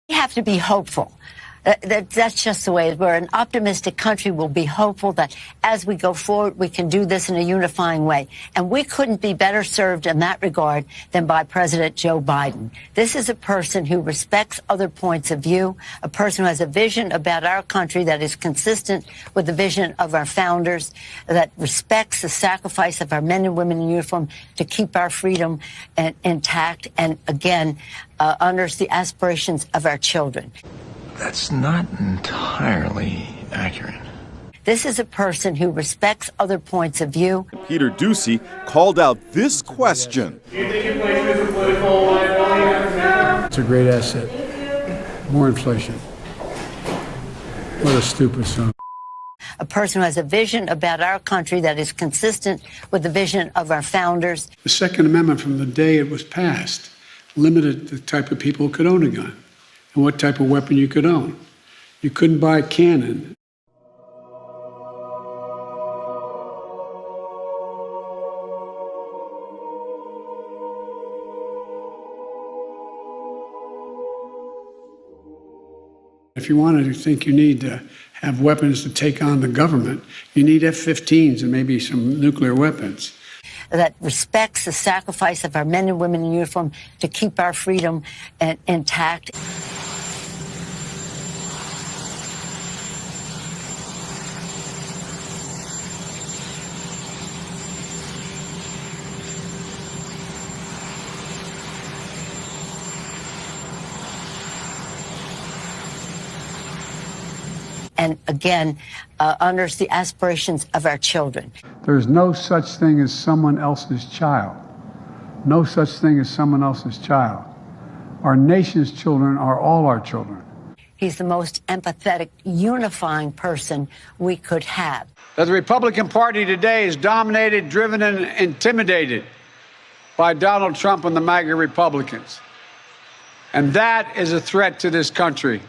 We have to be hopeful. That's just the way we're an optimistic country. We'll be hopeful that as we go forward, we can do this in a unifying way. And we couldn't be better served in that regard than by President Joe Biden. This is a person who respects other points of view, a person who has a vision about our country that is consistent with the vision of our founders, that respects the sacrifice of our men and women in uniform to keep our freedom intact, and again, honors the aspirations of our children. That's not entirely accurate. This is a person who respects other points of view. Peter Doocy called out this question. Do you think inflation is a political liability? It's a great asset. More inflation. What a stupid son. A person who has a vision about our country that is consistent with the vision of our founders. The Second Amendment, from the day it was passed, limited the type of people who could own a gun and what type of weapon you could own. You couldn't buy a cannon. If you wanted to think you need to have weapons to take on the government, you need F-15s and maybe some nuclear weapons. That respects the sacrifice of our men and women in uniform to keep our freedom intact. And again, honors the aspirations of our children. There's no such thing as someone else's child. No such thing as someone else's child. Our nation's children are all our children. He's the most empathetic, unifying person we could have. That the Republican Party today is dominated, driven, and intimidated by Donald Trump and the MAGA Republicans. And that is a threat to this country.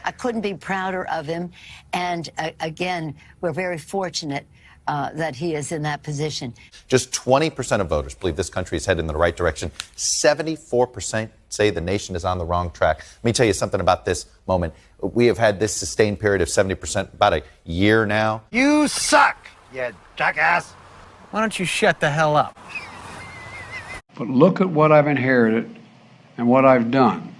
I couldn't be prouder of him. And again, we're very fortunate that he is in that position. Just 20% of voters believe this country is headed in the right direction. 74% say the nation is on the wrong track. Let me tell you something about this moment. We have had this sustained period of 70% about a year now. You suck, you jackass. Why don't you shut the hell up? But look at what I've inherited and what I've done.